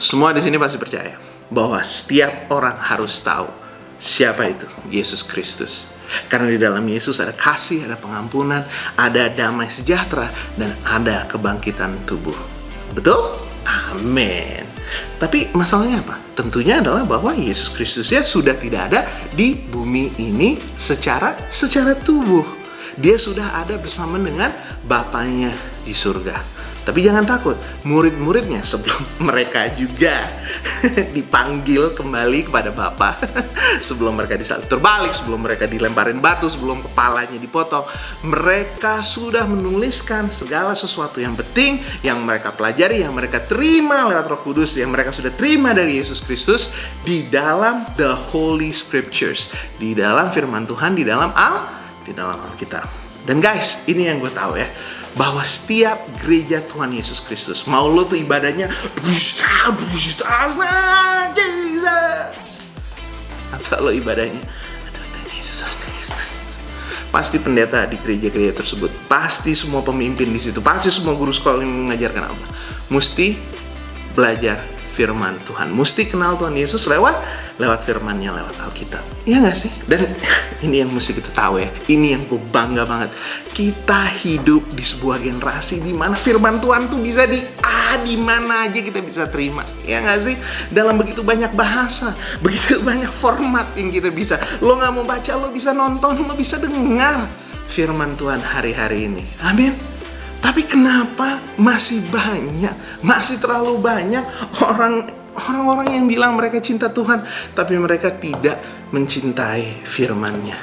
Semua di sini pasti percaya bahwa setiap orang harus tahu siapa itu Yesus Kristus. Karena di dalam Yesus ada kasih, ada pengampunan, ada damai sejahtera, dan ada kebangkitan tubuh. Betul? Amin. Tapi masalahnya apa? Tentunya adalah bahwa Yesus Kristus ya sudah tidak ada di bumi ini secara tubuh. Dia sudah ada bersama dengan Bapanya di surga. Tapi jangan takut, murid-muridnya sebelum mereka juga dipanggil kembali kepada Bapa, sebelum mereka disalib terbalik, sebelum mereka dilemparin batu, sebelum kepalanya dipotong, mereka sudah menuliskan segala sesuatu yang penting yang mereka pelajari, yang mereka terima lewat Roh Kudus, yang mereka sudah terima dari Yesus Kristus di dalam the Holy Scriptures, di dalam firman Tuhan, di dalam Alkitab. Dan guys, ini yang gue tahu ya, bahwa setiap gereja Tuhan Yesus Kristus, mau lo tuh ibadahnya Jesus, atau lo ibadahnya Yesus, pasti pendeta di gereja-gereja tersebut, pasti semua pemimpin di situ, pasti semua guru sekolah yang mengajarkan apa, mesti belajar firman Tuhan, mesti kenal Tuhan Yesus lewat firman-Nya, lewat Alkitab. Iya gak sih? Dan ini yang mesti kita tahu ya, ini yang gue bangga banget. Kita hidup di sebuah generasi di mana firman Tuhan tuh bisa di mana aja kita bisa terima. Iya gak sih? Dalam begitu banyak bahasa, begitu banyak format yang kita bisa. Lo gak mau baca, lo bisa nonton, lo bisa dengar firman Tuhan hari-hari ini. Amin. Tapi kenapa masih terlalu banyak orang-orang yang bilang mereka cinta Tuhan, tapi mereka tidak mencintai firman-Nya?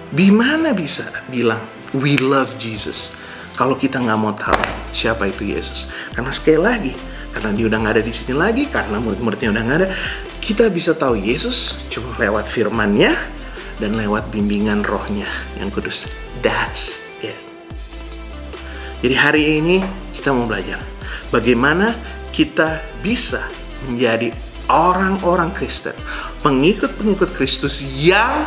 Gimana bisa bilang we love Jesus kalau kita nggak mau tahu siapa itu Yesus? Karena sekali lagi, karena dia udah nggak ada di sini lagi, karena murid-muridnya udah nggak ada, kita bisa tahu Yesus cuma lewat firman-Nya dan lewat bimbingan Roh-Nya yang kudus. That's it. Jadi hari ini kita mau belajar bagaimana kita bisa menjadi orang-orang Kristen, pengikut-pengikut Kristus yang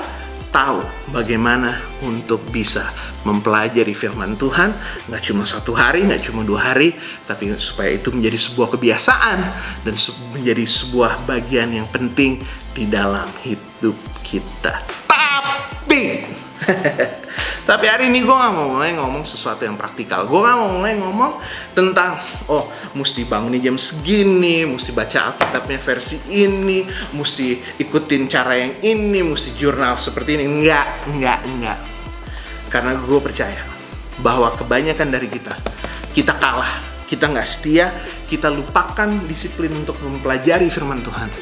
tahu bagaimana untuk bisa mempelajari firman Tuhan, nggak cuma 1 hari, nggak cuma 2 hari, tapi supaya itu menjadi sebuah kebiasaan dan menjadi sebuah bagian yang penting di dalam hidup kita. Tapi hari ini gue gak mau mulai ngomong sesuatu yang praktikal. Gue gak mau mulai ngomong tentang mesti bangun jam segini, mesti baca Alkitabnya versi ini, mesti ikutin cara yang ini, mesti jurnal seperti ini. Enggak. Karena gue percaya bahwa kebanyakan dari kita kalah, kita gak setia, kita lupakan disiplin untuk mempelajari firman Tuhan.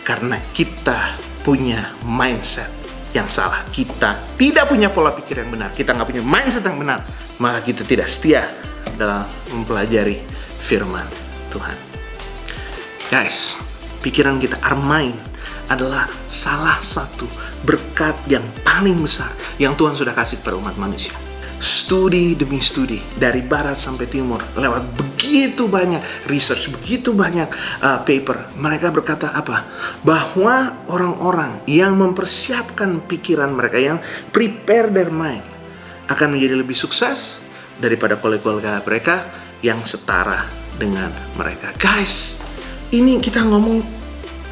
Karena kita punya mindset yang salah, kita tidak punya pola pikir yang benar, kita nggak punya mindset yang benar, maka kita tidak setia dalam mempelajari firman Tuhan. Guys, pikiran kita, our mind adalah salah satu berkat yang paling besar yang Tuhan sudah kasih kepada umat manusia. Studi demi studi, dari barat sampai timur, lewat begitu banyak research, begitu banyak paper, mereka berkata apa? Bahwa orang-orang yang mempersiapkan pikiran mereka, yang prepare their mind, akan menjadi lebih sukses daripada kolega-kolega mereka yang setara dengan mereka. Guys, ini kita ngomong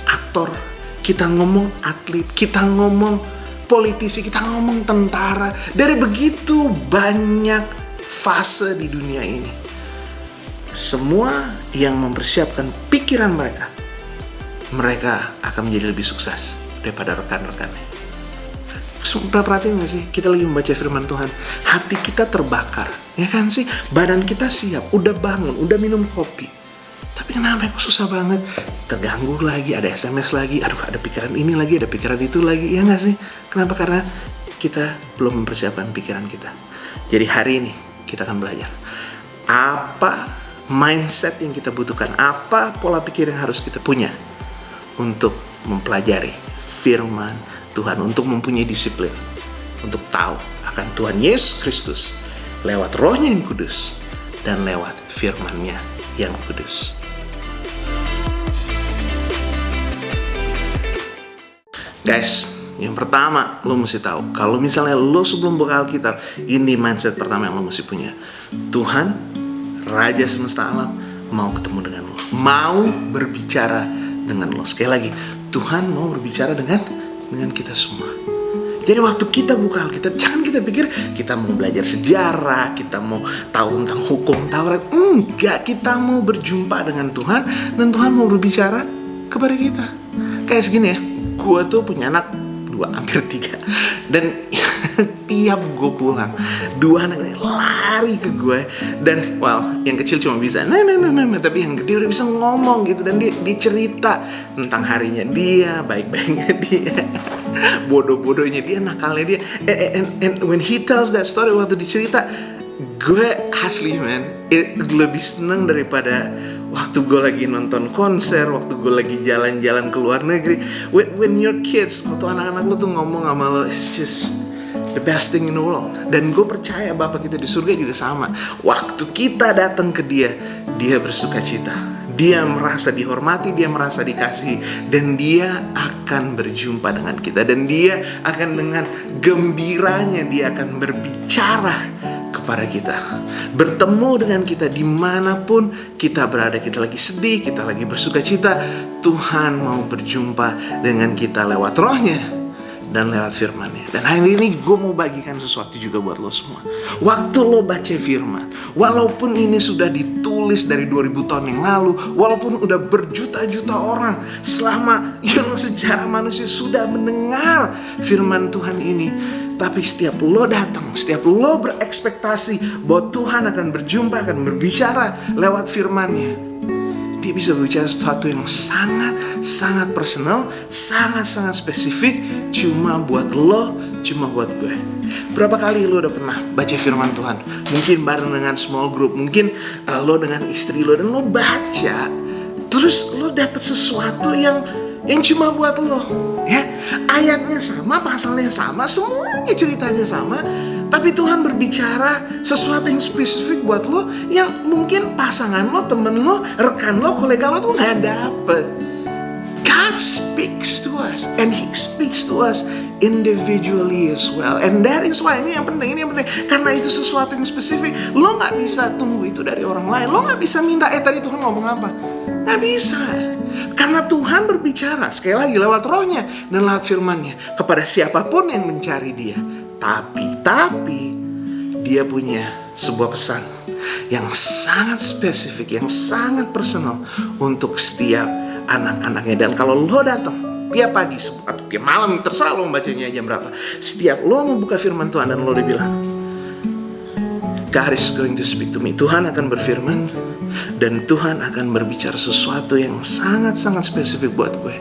aktor, kita ngomong atlet, kita ngomong politisi, kita ngomong tentara, dari begitu banyak fase di dunia ini. Semua yang mempersiapkan pikiran mereka akan menjadi lebih sukses daripada rekan-rekannya. Pernah perhatiin gak sih, kita lagi membaca firman Tuhan, hati kita terbakar, ya kan sih? Badan kita siap, udah bangun, udah minum kopi, tapi kenapa kok susah banget? Terganggu lagi, ada SMS lagi, ada pikiran ini lagi, ada pikiran itu lagi, ya gak sih? Kenapa? Karena kita belum mempersiapkan pikiran kita. Jadi hari ini kita akan belajar apa mindset yang kita butuhkan, apa pola pikir yang harus kita punya untuk mempelajari firman Tuhan, untuk mempunyai disiplin, untuk tahu akan Tuhan Yesus Kristus lewat Roh-Nya yang kudus dan lewat firman-Nya yang kudus. Guys, yang pertama lo mesti tahu, kalau misalnya lo sebelum buka Alkitab, ini mindset pertama yang lo mesti punya. Tuhan, Raja semesta alam, mau ketemu dengan lo, mau berbicara dengan lo. Sekali lagi, Tuhan mau berbicara dengan kita semua. Jadi waktu kita buka Alkitab, jangan kita pikir kita mau belajar sejarah, kita mau tahu tentang hukum Taurat. Enggak, kita mau berjumpa dengan Tuhan dan Tuhan mau berbicara kepada kita. Kayak segini ya, gue tuh punya anak 2, hampir 3. Dan tiap gue pulang, 2 anak ini lari ke gue. Dan yang kecil cuma bisa tapi yang gede udah bisa ngomong gitu. Dan dia cerita tentang harinya dia, baik-baiknya dia, bodoh-bodohnya dia, nakalnya dia. And when he tells that story, waktu dicerita, gue asli lebih seneng daripada waktu gue lagi nonton konser, waktu gue lagi jalan-jalan ke luar negeri. When your kids, waktu anak-anak lo tuh ngomong sama lo, it's just the best thing in the world. Dan gue percaya Bapa kita di surga juga sama. Waktu kita datang ke dia, dia bersuka cita, dia merasa dihormati, dia merasa dikasihi, dan dia akan berjumpa dengan kita. Dan dia akan dengan gembiranya, dia akan berbicara kepada kita, bertemu dengan kita dimanapun kita berada. Kita lagi sedih, kita lagi bersuka cita, Tuhan mau berjumpa dengan kita lewat rohnya dan lewat firman-Nya. Dan hari ini gue mau bagikan sesuatu juga buat lo semua. Waktu lo baca firman, walaupun ini sudah ditulis dari 2000 tahun yang lalu, walaupun udah berjuta-juta orang selama sejarah manusia sudah mendengar firman Tuhan ini, tapi setiap lo datang, setiap lo berekspektasi bahwa Tuhan akan berjumpa, akan berbicara lewat firman-Nya, dia bisa berbicara sesuatu yang sangat personal, sangat spesifik, cuma buat lo, cuma buat gue. Berapa kali lo udah pernah baca firman Tuhan? Mungkin bareng dengan small group, mungkin lo dengan istri lo, dan lo baca, terus lo dapet sesuatu yang cuma buat lo, ya. Ayatnya sama, pasalnya sama, semuanya ceritanya sama, tapi Tuhan berbicara sesuatu yang spesifik buat lo, yang mungkin pasangan lo, temen lo, rekan lo, kolega lo tuh nggak dapet. God speaks to us, and He speaks to us individually as well. And that is why ini yang penting. Karena itu sesuatu yang spesifik. Lo nggak bisa tunggu itu dari orang lain. Lo nggak bisa minta, tadi Tuhan ngomong apa? Nggak bisa. Karena Tuhan berbicara, sekali lagi, lewat rohnya dan lewat firman-Nya kepada siapapun yang mencari dia. Tapi dia punya sebuah pesan yang sangat spesifik, yang sangat personal untuk setiap anak-anaknya. Dan kalau lo datang tiap pagi atau tiap malam, terserah lo membacanya jam berapa, setiap lo membuka firman Tuhan dan lo udah bilang, God is going to speak to me, Tuhan akan berfirman, dan Tuhan akan berbicara sesuatu yang sangat spesifik buat gue.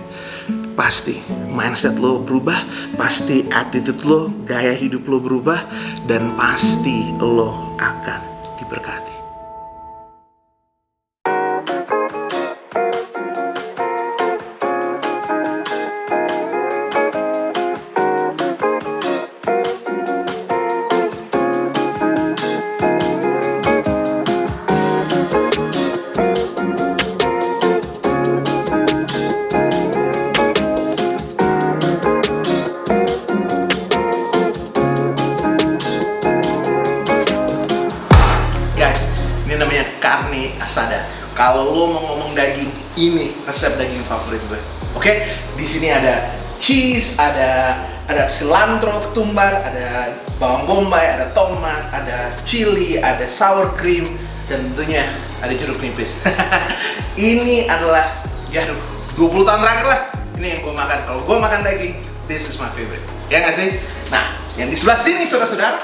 Pasti mindset lo berubah, pasti attitude lo, gaya hidup lo berubah, dan pasti lo akan diberkati. Carne asada. Kalau lo mau ngomong daging, ini resep daging favorit gue. Oke? Di sini ada cheese, ada cilantro ketumbar, ada bawang bombay, ada tomat, ada chili, ada sour cream, dan tentunya ada jeruk nipis. Ini adalah 20 tahun terakhir lah, ini yang gue makan. Kalau gue makan daging, this is my favorite. Ya nggak sih? Nah, yang di sebelah sini saudara-saudara,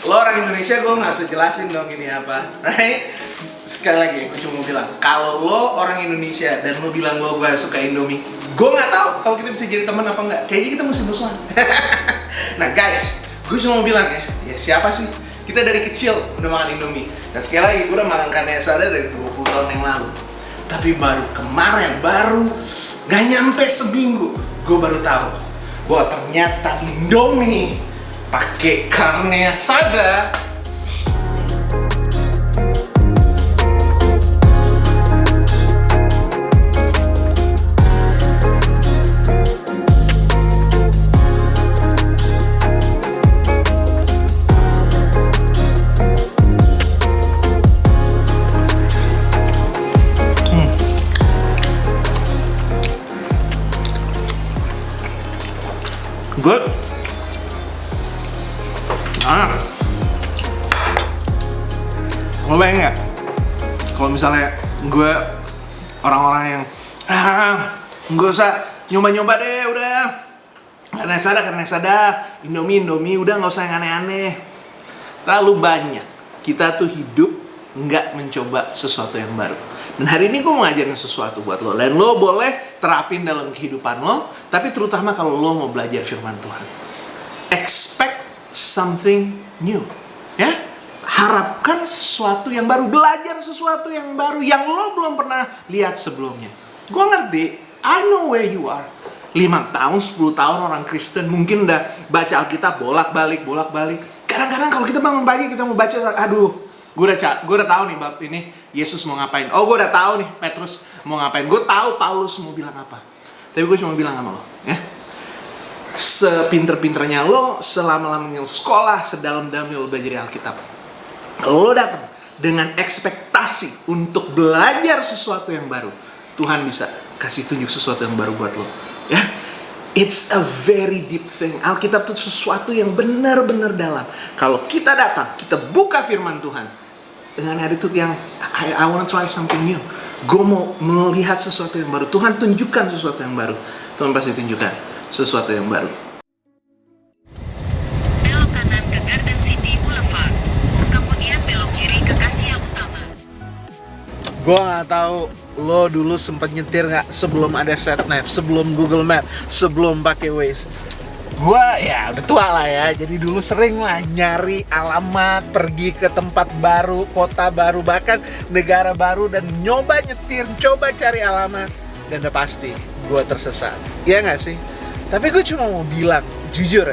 lo orang Indonesia, gue nggak usah jelasin dong ini apa, right? Sekali lagi, gue cuma mau bilang, kalau lo orang Indonesia dan lo bilang lo gue suka Indomie, gue nggak tahu kalau kita bisa jadi teman apa nggak. Kayaknya kita mesti musuhan. Nah guys, gue cuma mau bilang ya siapa sih? Kita dari kecil udah makan Indomie. Dan sekali lagi, gue udah makan carne asada dari 20 tahun yang lalu. Tapi baru kemarin, nggak nyampe seminggu, gue baru tahu bahwa ternyata Indomie pakai carne asada. Gue lo bayang gak? Kalau misalnya gue orang-orang yang nggak usah nyoba-nyoba deh, udah karena sada Indomie udah nggak usah yang aneh-aneh. Terlalu banyak kita tuh hidup nggak mencoba sesuatu yang baru. Dan hari ini gue mau ngajarin sesuatu buat lo, dan lo boleh terapin dalam kehidupan lo, tapi terutama kalau lo mau belajar firman Tuhan. Expect something new, ya. Harapkan sesuatu yang baru, belajar sesuatu yang baru yang lo belum pernah lihat sebelumnya. Gue ngerti, I know where you are. 5 tahun, 10 tahun orang Kristen mungkin udah baca Alkitab bolak-balik. Kadang-kadang kalau kita bangun pagi kita mau baca, aduh, gue udah tahu nih bab ini Yesus mau ngapain. Oh, gue udah tahu nih Petrus mau ngapain. Gue tahu Paulus mau bilang apa. Tapi gue cuma bilang sama lo, ya. Sepinter-pinternya lo, selama-lamanya lo sekolah, sedalam-dalamnya lo belajar Alkitab. Kalau lo datang dengan ekspektasi untuk belajar sesuatu yang baru, Tuhan bisa kasih tunjuk sesuatu yang baru buat lo, ya. It's a very deep thing. Alkitab itu sesuatu yang benar-benar dalam. Kalau kita datang, kita buka firman Tuhan dengan attitude yang I want to try something new. Gue mau melihat sesuatu yang baru. Tuhan tunjukkan sesuatu yang baru. Tuhan pasti tunjukkan sesuatu yang baru. Belok kanan ke Garden City Boulevard. Kemudian belok kiri ke Kasia Utama. Gue nggak tahu lo dulu sempat nyetir nggak sebelum ada SatNav, sebelum Google Map, sebelum pakai Waze. Gue ya udah tua lah ya, jadi dulu sering lah nyari alamat, pergi ke tempat baru, kota baru, bahkan negara baru, dan nyoba nyetir, coba cari alamat, dan udah pasti gue tersesat. Iya nggak sih? Tapi gue cuma mau bilang, jujur,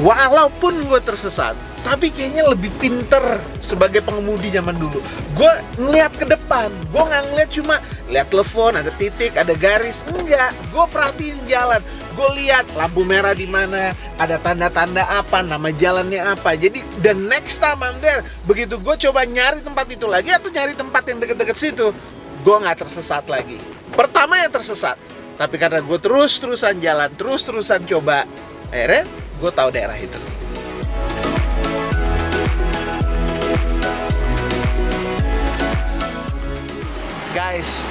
walaupun gue tersesat, tapi kayaknya lebih pinter sebagai pengemudi zaman dulu. Gue ngeliat ke depan, gue nggak ngeliat cuma lihat telepon, ada titik, ada garis. Enggak, gue perhatiin jalan. Gue lihat lampu merah di mana, ada tanda-tanda apa, nama jalannya apa. Jadi, the next time I'm there, begitu gue coba nyari tempat itu lagi atau nyari tempat yang deket-deket situ, gue nggak tersesat lagi. Pertama yang tersesat, tapi karena gue terus-terusan jalan, terus-terusan coba, akhirnya gue tahu daerah itu. Guys,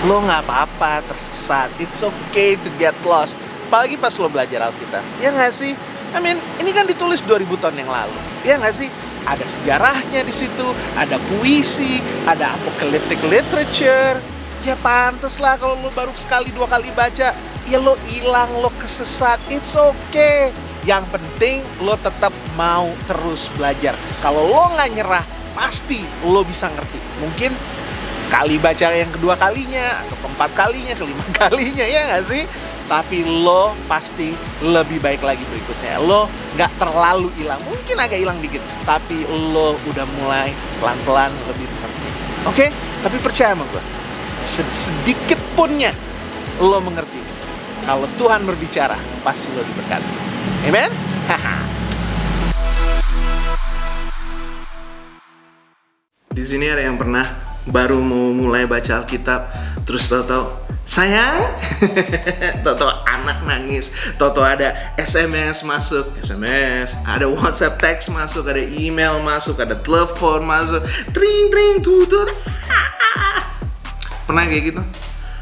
lo nggak apa-apa tersesat. It's okay to get lost. Apalagi pas lo belajar Alkitab. Ya nggak sih? I mean, ini kan ditulis 2000 tahun yang lalu. Ya nggak sih? Ada sejarahnya di situ, ada puisi, ada apocalyptic literature. Ya pantes lah kalau lo baru sekali 2 kali baca, ya lo hilang, lo kesesat. It's okay. Yang penting lo tetap mau terus belajar. Kalau lo nggak nyerah, pasti lo bisa ngerti. Mungkin kali baca yang kedua kalinya, atau keempat kalinya, kelima kalinya, ya nggak sih? Tapi lo pasti lebih baik lagi berikutnya. Lo nggak terlalu hilang, mungkin agak hilang dikit, tapi lo udah mulai pelan-pelan lebih mengerti. Oke? Tapi percaya sama gue, sedikit punnya lo mengerti. Kalau Tuhan berbicara, pasti lo diberkati. Amen? Di sini ada yang pernah baru mau mulai baca Alkitab, terus tahu-tahu sayang, tahu-tahu anak nangis, tahu-tahu ada SMS masuk, ada WhatsApp text masuk, ada email masuk, ada telepon masuk, tring tutut. Pernah kayak gitu?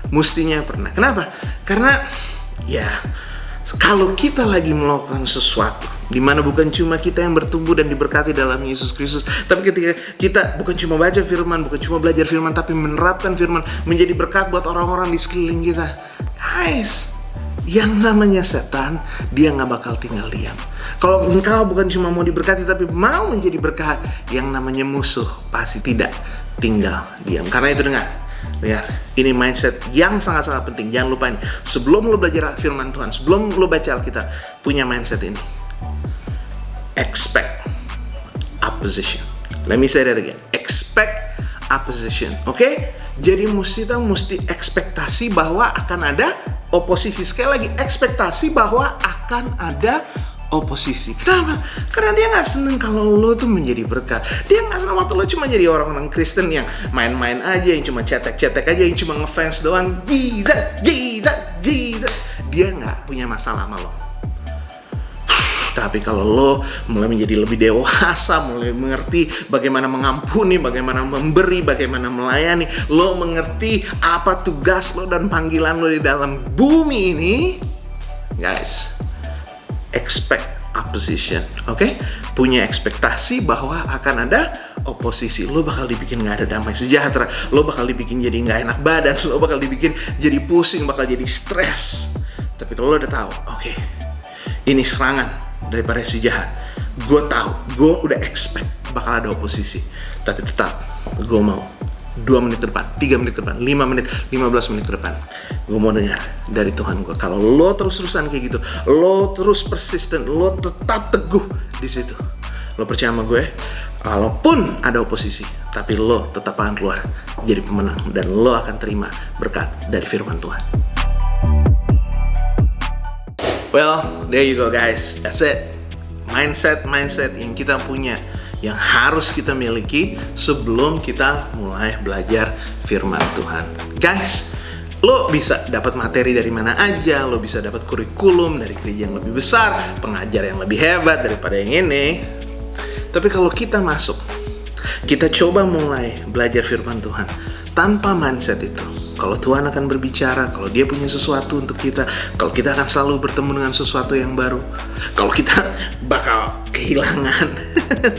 Mustinya pernah. Kenapa? Karena ya kalau kita lagi melakukan sesuatu di mana bukan cuma kita yang bertumbuh dan diberkati dalam Yesus Kristus, tapi ketika kita bukan cuma baca firman, bukan cuma belajar firman, tapi menerapkan firman menjadi berkat buat orang-orang di sekeliling kita. Guys, yang namanya setan, dia nggak bakal tinggal diam. Kalau engkau bukan cuma mau diberkati, tapi mau menjadi berkat, yang namanya musuh pasti tidak tinggal diam. Karena itu dengar, ya, ini mindset yang sangat-sangat penting. Jangan lupa ini, sebelum lo belajar firman Tuhan, sebelum lo baca Alkitab, punya mindset ini. Expect opposition. Let me say that again. Expect opposition. Oke? Jadi mesti ekspektasi bahwa akan ada oposisi. Sekali lagi, ekspektasi bahwa akan ada oposisi. Kenapa? Karena dia nggak seneng kalau lo tuh menjadi berkat. Dia nggak seneng waktu lo cuma jadi orang-orang Kristen yang main-main aja, yang cuma cetek-cetek aja, yang cuma ngefans doang. Jesus. Dia nggak punya masalah sama lo. Tapi kalau lo mulai menjadi lebih dewasa, mulai mengerti bagaimana mengampuni, bagaimana memberi, bagaimana melayani, lo mengerti apa tugas lo dan panggilan lo di dalam bumi ini, guys, expect opposition, oke? Punya ekspektasi bahwa akan ada oposisi. Lo bakal dibikin gak ada damai sejahtera, lo bakal dibikin jadi gak enak badan, lo bakal dibikin jadi pusing, bakal jadi stres. Tapi kalau lo udah tahu, oke, ini serangan daripada si jahat, gue tahu, gue udah expect bakal ada oposisi, tapi tetap gue mau 2 menit ke depan, 3 menit ke depan, 5 menit, 15 menit ke depan, gue mau dengar dari Tuhan gue. Kalau lo terus-terusan kayak gitu, lo terus persisten, lo tetap teguh di situ, lo percaya sama gue, walaupun ada oposisi, tapi lo tetap akan keluar jadi pemenang, dan lo akan terima berkat dari firman Tuhan. Well, there you go guys, that's it. Mindset yang kita punya, yang harus kita miliki sebelum kita mulai belajar firman Tuhan. Guys, lo bisa dapat materi dari mana aja, lo bisa dapat kurikulum dari gereja yang lebih besar, pengajar yang lebih hebat daripada yang ini. Tapi kalau kita masuk, kita coba mulai belajar firman Tuhan tanpa mindset itu, kalau Tuhan akan berbicara, kalau dia punya sesuatu untuk kita, kalau kita akan selalu bertemu dengan sesuatu yang baru, kalau kita bakal kehilangan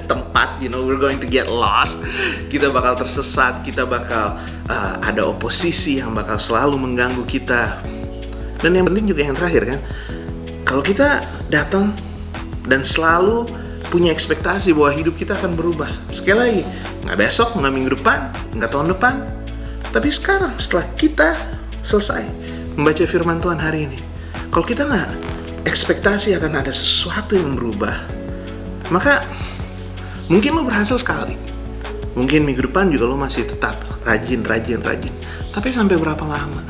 tempat, we're going to get lost, kita bakal tersesat, kita bakal ada oposisi yang bakal selalu mengganggu kita. Dan yang penting juga yang terakhir kan, kalau kita datang dan selalu punya ekspektasi bahwa hidup kita akan berubah, sekali lagi, nggak besok, nggak minggu depan, nggak tahun depan, tapi sekarang setelah kita selesai membaca firman Tuhan hari ini, kalau kita nggak ekspektasi akan ada sesuatu yang berubah, maka mungkin lo berhasil sekali, mungkin minggu depan juga lo masih tetap rajin, tapi sampai berapa lama?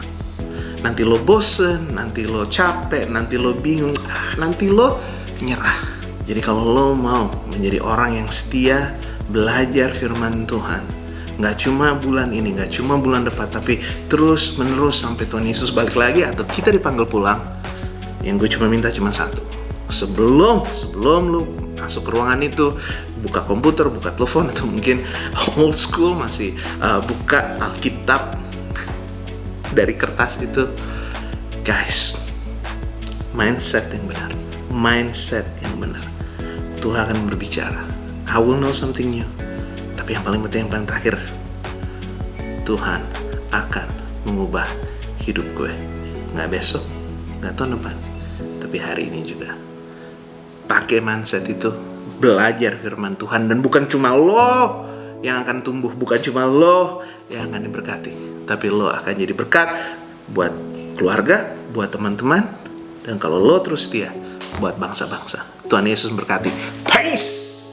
Nanti lo bosen, nanti lo capek, nanti lo bingung, nanti lo nyerah. Jadi kalau lo mau menjadi orang yang setia belajar firman Tuhan, nggak cuma bulan ini, nggak cuma bulan depan, tapi terus menerus sampai Tuhan Yesus balik lagi atau kita dipanggil pulang, yang gue cuma minta cuma satu, sebelum lo masuk ke ruangan itu, buka komputer, buka telepon, atau mungkin old school masih buka Alkitab dari kertas itu, guys, mindset yang benar, Tuhan akan berbicara. I will know something new. Tapi yang paling penting, yang paling terakhir, Tuhan akan mengubah hidup gue. Nggak besok, nggak tahun depan, tapi hari ini juga. Pakai mindset itu, belajar firman Tuhan, dan bukan cuma lo yang akan tumbuh, bukan cuma lo yang akan diberkati, tapi lo akan jadi berkat buat keluarga, buat teman-teman, dan kalau lo terus setia, buat bangsa-bangsa. Tuhan Yesus berkati. Peace!